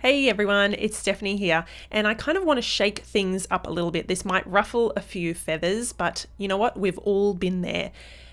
Hey everyone, it's Stephanie here, and I kind of want to shake things up a little bit. This might ruffle a few feathers, but you know what? We've all been there.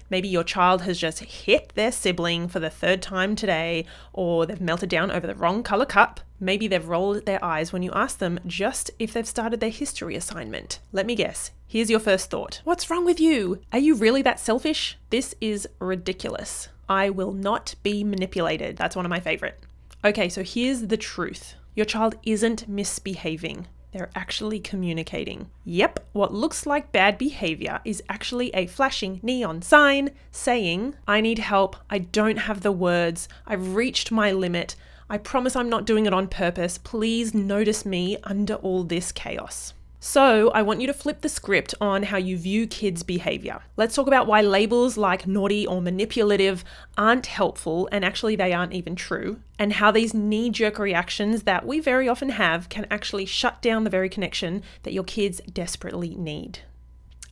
Maybe your child has just hit their sibling for the third time today, or they've melted down over the wrong color cup. Maybe they've rolled their eyes when you ask them just if they've started their history assignment. Let me guess. Here's your first thought. What's wrong with you? Are you really that selfish? This is ridiculous. I will not be manipulated. That's one of my favorite. Okay, so here's the truth. Your child isn't misbehaving. They're actually communicating. Yep, what looks like bad behavior is actually a flashing neon sign saying, I need help, I don't have the words, I've reached my limit, I promise I'm not doing it on purpose, please notice me under all this chaos. So I want you to flip the script on how you view kids' behavior. Let's talk about why labels like naughty or manipulative aren't helpful, and actually they aren't even true, and how these knee-jerk reactions that we very often have can actually shut down the very connection that your kids desperately need.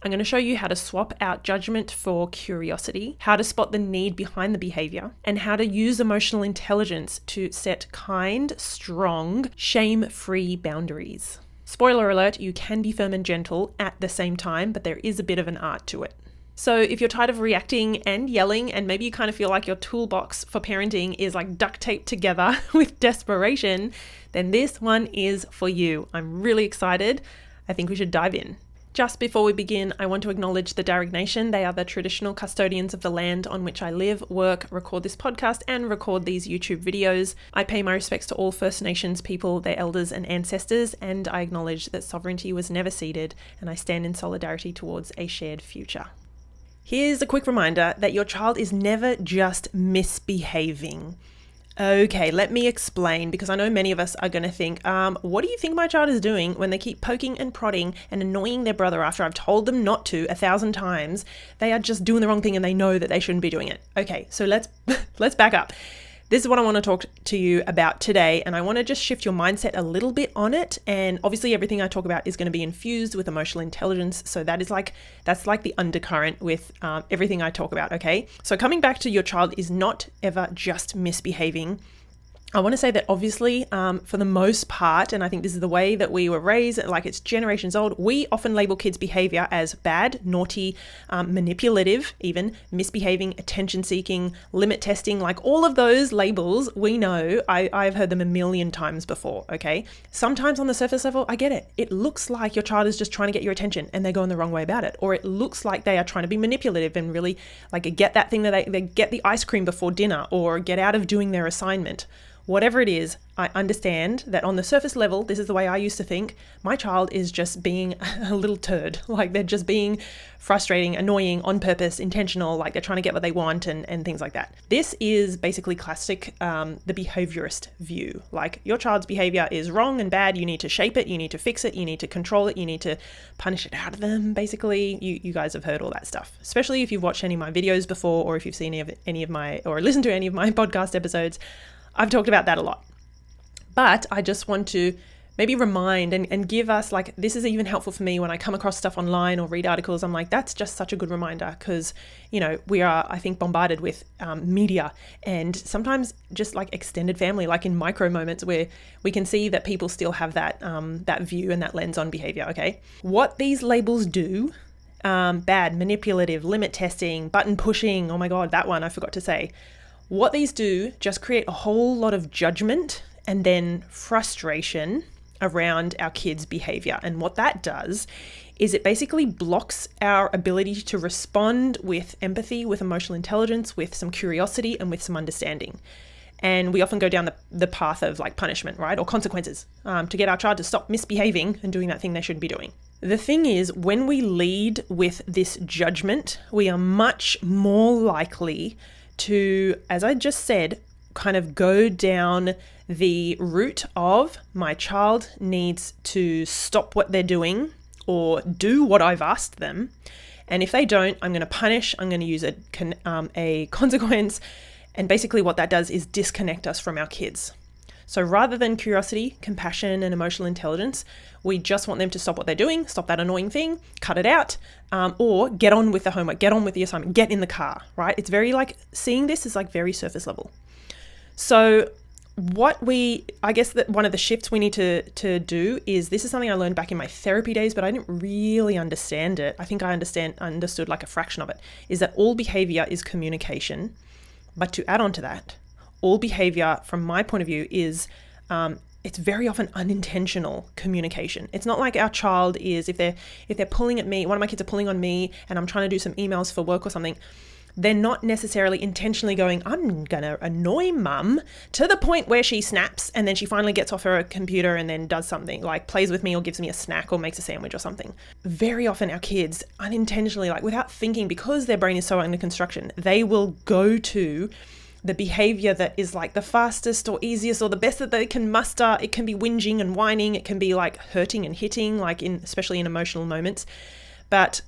I'm going to show you how to swap out judgment for curiosity, how to spot the need behind the behavior, and how to use emotional intelligence to set kind, strong, shame-free boundaries. Spoiler alert, you can be firm and gentle at the same time, but there is a bit of an art to it. So if you're tired of reacting and yelling, and maybe you kind of feel like your toolbox for parenting is like duct taped together with desperation, then this one is for you. I'm really excited. I think we should dive in. Just before we begin, I want to acknowledge the Darug Nation. They are the traditional custodians of the land on which I live, work, record this podcast, and record these YouTube videos. I pay my respects to all First Nations people, their elders and ancestors, and I acknowledge that sovereignty was never ceded, and I stand in solidarity towards a shared future. Here's a quick reminder that your child is never just misbehaving. Okay, let me explain, because I know many of us are going to think, what do you think my child is doing when they keep poking and prodding and annoying their brother after I've told them not to 1,000 times? They are just doing the wrong thing and they know that they shouldn't be doing it. Okay, so let's back up. This is what I want to talk to you about today, and I want to just shift your mindset a little bit on it. And obviously everything I talk about is going to be infused with emotional intelligence. So that's like the undercurrent with everything I talk about, okay? So coming back to your child is not ever just misbehaving. I want to say that obviously, for the most part, and I think this is the way that we were raised, like it's generations old, we often label kids' behavior as bad, naughty, manipulative, even misbehaving, attention-seeking, limit testing, like all of those labels we know, I've heard them a million times before, okay? Sometimes on the surface level, I get it. It looks like your child is just trying to get your attention and they're going the wrong way about it. Or it looks like they are trying to be manipulative and really like get that thing that they get the ice cream before dinner or get out of doing their assignment. Whatever it is, I understand that on the surface level, this is the way I used to think, my child is just being a little turd. Like they're just being frustrating, annoying, on purpose, intentional, like they're trying to get what they want and things like that. This is basically classic, the behaviorist view. Like your child's behavior is wrong and bad. You need to shape it. You need to fix it. You need to control it. You need to punish it out of them. Basically, you guys have heard all that stuff, especially if you've watched any of my videos before, or if you've seen any of my, or listened to any of my podcast episodes. I've talked about that a lot, but I just want to maybe remind and give us, like, this is even helpful for me when I come across stuff online or read articles. I'm like, that's just such a good reminder because, you know, we are, I think, bombarded with media and sometimes just like extended family, like in micro moments where we can see that people still have that, that view and that lens on behavior. Okay. What these labels do, bad, manipulative, limit testing, button pushing. Oh my God, that one I forgot to say. What these do just create a whole lot of judgment and then frustration around our kids' behavior. And what that does is it basically blocks our ability to respond with empathy, with emotional intelligence, with some curiosity, and with some understanding. And we often go down the path of like punishment, right? Or consequences to get our child to stop misbehaving and doing that thing they shouldn't be doing. The thing is, when we lead with this judgment, we are much more likely to, as I just said, kind of go down the route of my child needs to stop what they're doing or do what I've asked them. And if they don't, I'm going to punish, I'm going to use a consequence. And basically what that does is disconnect us from our kids. So rather than curiosity, compassion, and emotional intelligence, we just want them to stop what they're doing, stop that annoying thing, cut it out, or get on with the homework, get on with the assignment, get in the car, right? It's very like, seeing this is like very surface level. So I guess that one of the shifts we need to do is, this is something I learned back in my therapy days, but I didn't really understand it. I think I understood like a fraction of it, is that all behavior is communication. But to add on to that, all behavior from my point of view is, it's very often unintentional communication. It's not like our child is, if they're pulling at me, one of my kids are pulling on me and I'm trying to do some emails for work or something, they're not necessarily intentionally going, I'm going to annoy mum to the point where she snaps and then she finally gets off her computer and then does something like plays with me or gives me a snack or makes a sandwich or something. Very often our kids unintentionally, like without thinking, because their brain is so under construction, they will go to the behavior that is like the fastest or easiest or the best that they can muster. It can be whinging and whining. It can be like hurting and hitting, like especially in emotional moments. But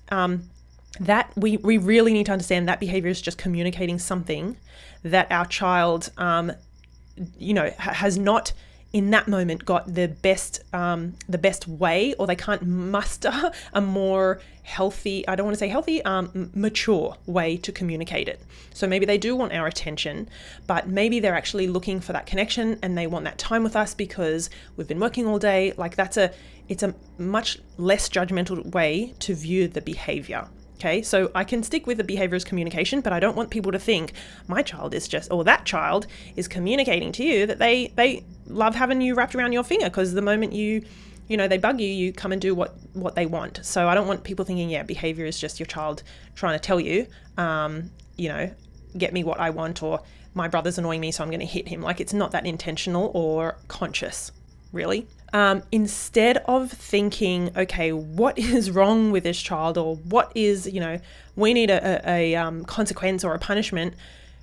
that we really need to understand that behavior is just communicating something that our child, has not in that moment got the best way, or they can't muster a more healthy, I don't want to say healthy, mature way to communicate it. So maybe they do want our attention, but maybe they're actually looking for that connection and they want that time with us because we've been working all day. Like it's a much less judgmental way to view the behavior. Okay, so I can stick with the behavior as communication, but I don't want people to think my child is just, or that child is communicating to you that they love having you wrapped around your finger, because the moment they bug you, you come and do what they want. So I don't want people thinking, behavior is just your child trying to tell you, get me what I want, or my brother's annoying me, so I'm going to hit him. Like, it's not that intentional or conscious, really. Instead of thinking, okay, what is wrong with this child, or what is, we need a consequence or a punishment,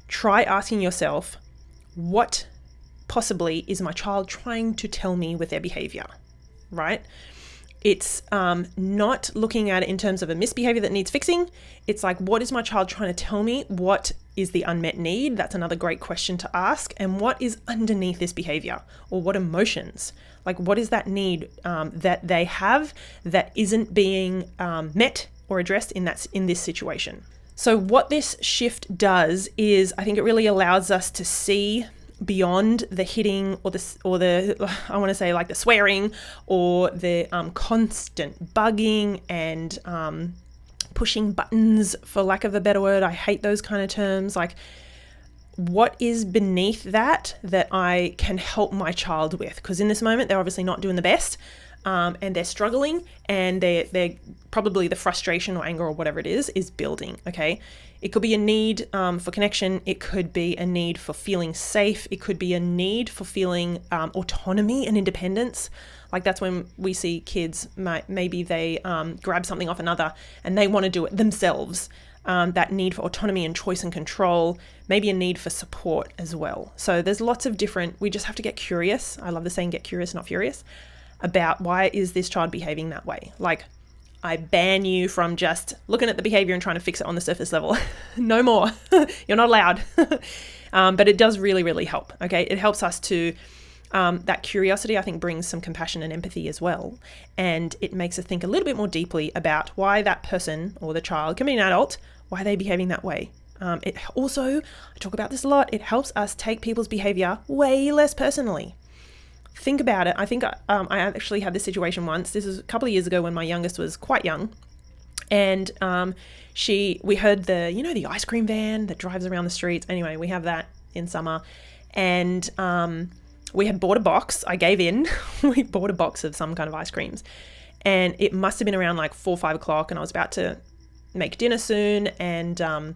try asking yourself, what possibly is my child trying to tell me with their behavior, right? It's not looking at it in terms of a misbehavior that needs fixing. It's like, what is my child trying to tell me? What is the unmet need? That's another great question to ask. And what is underneath this behavior, or what emotions? Like, what is that need that they have that isn't being met or addressed in this situation? So what this shift does is, I think it really allows us to see beyond the hitting or the I want to say like the swearing or the constant bugging and pushing buttons, for lack of a better word. I hate those kind of terms. Like, what is beneath that I can help my child with? Because in this moment, they're obviously not doing the best, and they're struggling, and they're probably the frustration or anger or whatever it is building, okay? It could be a need for connection. It could be a need for feeling safe. It could be a need for feeling autonomy and independence. Like, that's when we see kids, maybe they grab something off another and they want to do it themselves. That need for autonomy and choice and control, maybe a need for support as well. So there's lots of we just have to get curious. I love the saying, get curious, not furious, about why is this child behaving that way? Like, I ban you from just looking at the behavior and trying to fix it on the surface level. No more. You're not allowed. But it does really, really help. Okay. It helps us to, that curiosity, I think, brings some compassion and empathy as well. And it makes us think a little bit more deeply about why that person or the child, can be an adult, why are they behaving that way? It also, I talk about this a lot, it helps us take people's behavior way less personally. Think about it. I think I actually had this situation once. This was a couple of years ago when my youngest was quite young. And we heard the ice cream van that drives around the streets. Anyway, we have that in summer. And we had bought a box. I gave in. We bought a box of some kind of ice creams. And it must have been around like 4 or 5 o'clock, and I was about to make dinner soon. And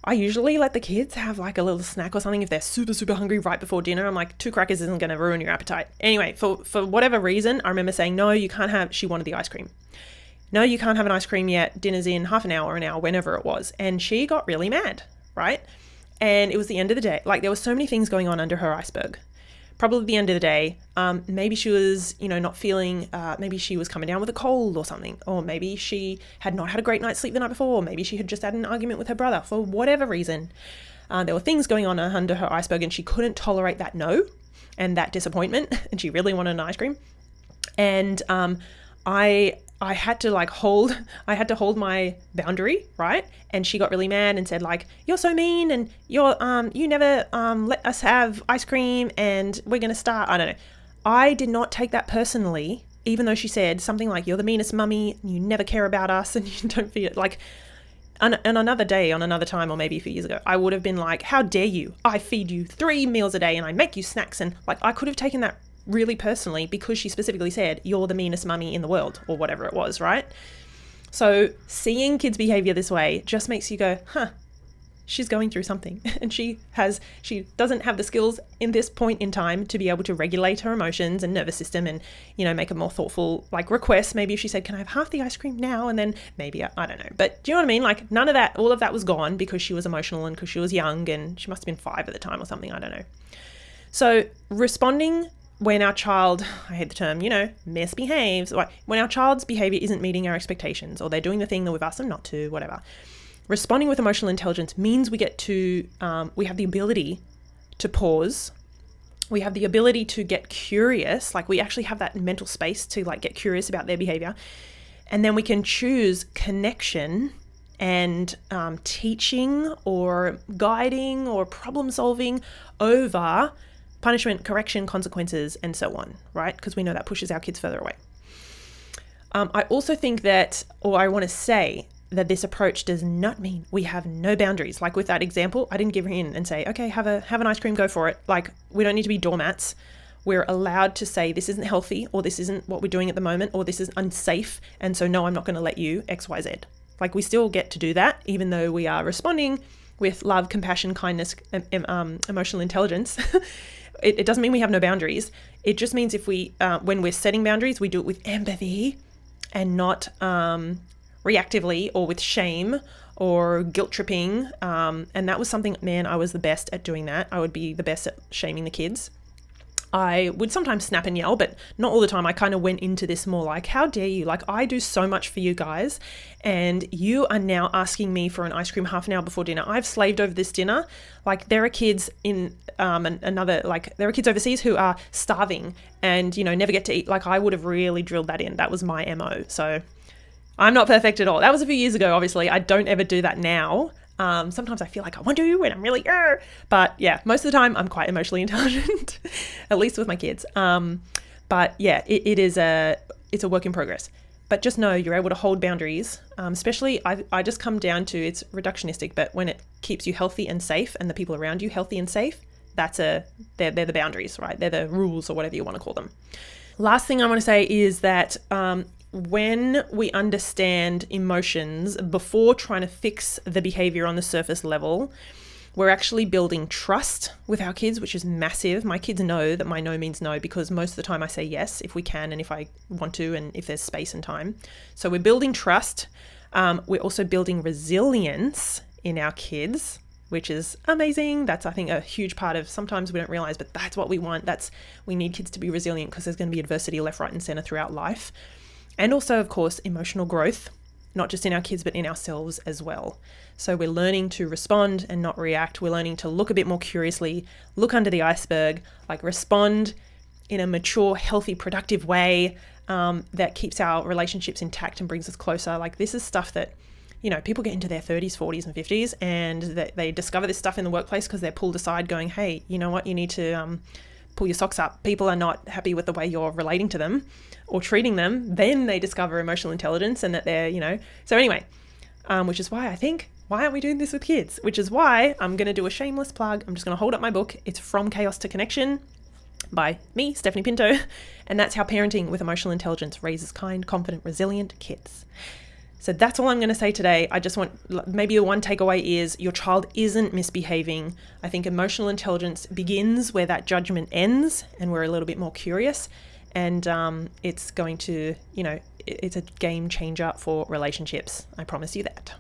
I usually let the kids have like a little snack or something if they're super, super hungry right before dinner. I'm like, 2 crackers isn't going to ruin your appetite. Anyway, for whatever reason, I remember saying, no, you can't have, she wanted the ice cream. No, you can't have an ice cream yet. Dinner's in half an hour, whenever it was. And she got really mad, right? And it was the end of the day. Like, there were so many things going on under her iceberg. Probably the end of the day, maybe she was, not feeling, maybe she was coming down with a cold or something, or maybe she had not had a great night's sleep the night before, or maybe she had just had an argument with her brother. For whatever reason, there were things going on under her iceberg, and she couldn't tolerate that no and that disappointment, and she really wanted an ice cream. And I had to hold my boundary, right? And she got really mad and said like, "You're so mean, and you never let us have ice cream, and we're gonna start." I don't know. I did not take that personally, even though she said something like, "You're the meanest mummy, you never care about us, and you don't feel like." On another day, on another time, or maybe a few years ago, I would have been like, "How dare you? I feed you 3 meals a day, and I make you snacks," and like I could have taken that really personally because she specifically said, "You're the meanest mummy in the world," or whatever it was, right? So seeing kids' behavior this way just makes you go, huh, she's going through something. And she doesn't have the skills in this point in time to be able to regulate her emotions and nervous system and, make a more thoughtful like request. Maybe if she said, "Can I have half the ice cream now?" And then maybe, I don't know. But do you know what I mean? Like none of that, all of that was gone because she was emotional and because she was young and she must have been 5 at the time or something. I don't know. So responding when our child, I hate the term, misbehaves, or when our child's behavior isn't meeting our expectations or they're doing the thing that we've asked them not to, whatever. Responding with emotional intelligence means we have the ability to pause. We have the ability to get curious. Like we actually have that mental space to like get curious about their behavior. And then we can choose connection and teaching or guiding or problem solving over punishment, correction, consequences, and so on, right? Because we know that pushes our kids further away. I also think that, or I want to say that this approach does not mean we have no boundaries. Like with that example, I didn't give her in and say, "Okay, have an ice cream, go for it." Like we don't need to be doormats. We're allowed to say this isn't healthy, or this isn't what we're doing at the moment, or this is unsafe. And so no, I'm not going to let you X, Y, Z. Like we still get to do that, even though we are responding with love, compassion, kindness, emotional intelligence. It doesn't mean we have no boundaries. It just means if when we're setting boundaries, we do it with empathy and not reactively or with shame or guilt tripping. And that was something, man, I was the best at doing that. I would be the best at shaming the kids. I would sometimes snap and yell, but not all the time. I kind of went into this more like, "How dare you? Like I do so much for you guys, and you are now asking me for an ice cream half an hour before dinner. I've slaved over this dinner. Like there are kids in there are kids overseas who are starving and never get to eat." Like I would have really drilled that in. That was my MO. So I'm not perfect at all. That was a few years ago. Obviously, I don't ever do that now. Sometimes I feel like I want to and I'm really, but yeah, most of the time I'm quite emotionally intelligent, at least with my kids. But yeah, it's a work in progress. But just know you're able to hold boundaries, especially I just come down to, it's reductionistic, but when it keeps you healthy and safe and the people around you healthy and safe, they're the boundaries, right? They're the rules or whatever you want to call them. Last thing I want to say is that when we understand emotions before trying to fix the behavior on the surface level, we're actually building trust with our kids, which is massive. My kids know that my no means no because most of the time I say yes if we can and if I want to and if there's space and time. So we're building trust. We're also building resilience in our kids, which is amazing. That's, I think, a huge part of, sometimes we don't realize, but that's what we want. We need kids to be resilient because there's going to be adversity left, right, and center throughout life. And also, of course, emotional growth, not just in our kids, but in ourselves as well. So we're learning to respond and not react. We're learning to look a bit more curiously, look under the iceberg, like respond in a mature, healthy, productive way that keeps our relationships intact and brings us closer. Like this is stuff that, people get into their 30s, 40s and 50s and they discover this stuff in the workplace because they're pulled aside going, "Hey, you know what? You need to pull your socks up. People are not happy with the way you're relating to them or treating them." Then they discover emotional intelligence and that they're, so anyway, which is why I think, why aren't we doing this with kids? Which is why I'm going to do a shameless plug. I'm just going to hold up my book. It's From Chaos to Connection by me, Stephanie Pinto. And that's how parenting with emotional intelligence raises kind, confident, resilient kids. So that's all I'm going to say today. I just want, maybe the one takeaway is your child isn't misbehaving. I think emotional intelligence begins where that judgment ends and we're a little bit more curious. And it's going to, it's a game changer for relationships. I promise you that.